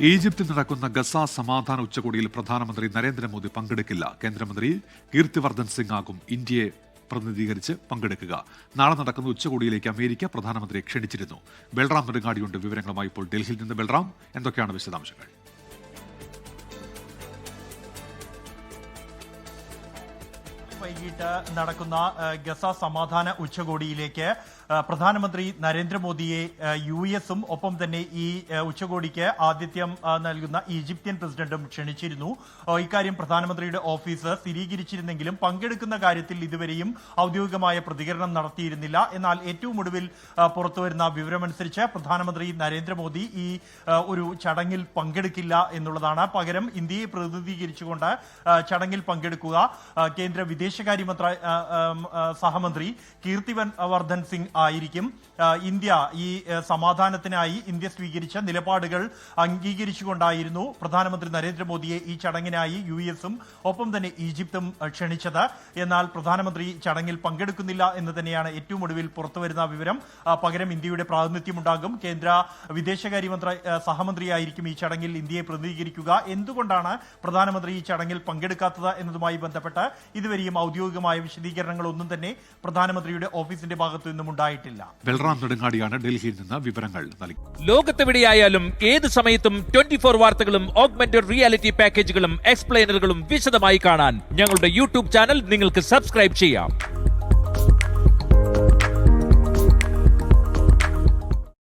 ഈജിപ്തിൽ നടക്കുന്ന ഗസ സമാധാന ഉച്ചകോടിയിൽ പ്രധാനമന്ത്രി നരേന്ദ്രമോദി പങ്കെടുക്കില്ല. കേന്ദ്രമന്ത്രി കീർത്തിവർദ്ധൻ സിംഗ് ആകും ഇന്ത്യയെ പ്രതിനിധീകരിച്ച് പങ്കെടുക്കുക. നാളെ നടക്കുന്ന ഉച്ചകോടിയിലേക്ക് അമേരിക്ക പ്രധാനമന്ത്രിയെ ക്ഷണിച്ചിരുന്നു. ബൽറാം നെടുങ്ങാടിയുണ്ട് വിവരങ്ങളുമായി ഇപ്പോൾ ഡൽഹിയിൽ നിന്ന്. ബൽറാം, എന്തൊക്കെയാണ് വിശദാംശങ്ങൾ? വൈകിട്ട് നടക്കുന്ന ഗസ സമാധാന ഉച്ചകോടിയിലേക്ക് പ്രധാനമന്ത്രി നരേന്ദ്രമോദിയെ US-ഉം ഒപ്പം തന്നെ ഈ ഉച്ചകോടിക്ക് ആതിഥ്യം നൽകുന്ന ഈജിപ്ഷ്യൻ പ്രസിഡന്റും ക്ഷണിച്ചിരുന്നു. ഇക്കാര്യം പ്രധാനമന്ത്രിയുടെ ഓഫീസ് സ്ഥിരീകരിച്ചിരുന്നെങ്കിലും പങ്കെടുക്കുന്ന കാര്യത്തിൽ ഇതുവരെയും ഔദ്യോഗികമായ പ്രതികരണം നടത്തിയിരുന്നില്ല. എന്നാൽ ഏറ്റവും ഒടുവിൽ പുറത്തുവരുന്ന വിവരമനുസരിച്ച് പ്രധാനമന്ത്രി നരേന്ദ്രമോദി ഈ ഒരു ചടങ്ങിൽ പങ്കെടുക്കില്ല എന്നുള്ളതാണ്. പകരം ഇന്ത്യയെ പ്രതിനിധീകരിച്ചുകൊണ്ട് ചടങ്ങിൽ പങ്കെടുക്കുക കേന്ദ്ര വിദേശകാര്യ സഹമന്ത്രി കീർത്തിവർദ്ധൻ സിംഗ് ആയിരിക്കും. ഇന്ത്യ ഈ സമാധാനത്തിനായി ഇന്ത്യ സ്വീകരിച്ച നിലപാടുകൾ അംഗീകരിച്ചുകൊണ്ടായിരുന്നു പ്രധാനമന്ത്രി നരേന്ദ്രമോദിയെ ഈ ചടങ്ങിനായി US-ഉം ഒപ്പം തന്നെ ഈജിപ്തും ക്ഷണിച്ചത്. എന്നാൽ പ്രധാനമന്ത്രി ചടങ്ങിൽ പങ്കെടുക്കുന്നില്ല എന്ന് തന്നെയാണ് ഏറ്റവും ഒടുവിൽ പുറത്തുവരുന്ന വിവരം. പകരം ഇന്ത്യയുടെ പ്രാതിനിധ്യമുണ്ടാകും. കേന്ദ്ര വിദേശകാര്യ സഹമന്ത്രിയായിരിക്കും ഈ ചടങ്ങിൽ ഇന്ത്യയെ പ്രതിനിധീകരിക്കുക. എന്തുകൊണ്ടാണ് പ്രധാനമന്ത്രി ഈ ചടങ്ങിൽ പങ്കെടുക്കാത്തത് എന്നതുമായി ബന്ധപ്പെട്ട് ഇതുവരെയും ഔദ്യോഗികമായ വിശദീകരണങ്ങളൊന്നും തന്നെ പ്രധാനമന്ത്രിയുടെ ഓഫീസിന്റെ ഭാഗത്തു നിന്നും ഉണ്ടായിട്ടില്ല. ബൽറാം നെടുങ്ങാടിയാണ് ഡൽഹിയിൽ നിന്ന് വിവരങ്ങൾ നൽകി. ലോകത്തെവിടെയായാലും ഏത് സമയത്തും 24 വാർത്തകളും ഓഗ്മെന്റഡ് റിയാലിറ്റി പാക്കേജുകളും എക്സ്പ്ലെയിനറുകളും വിശദമായി കാണാൻ ഞങ്ങളുടെ YouTube ചാനൽ നിങ്ങൾക്ക് സബ്സ്ക്രൈബ് ചെയ്യാം.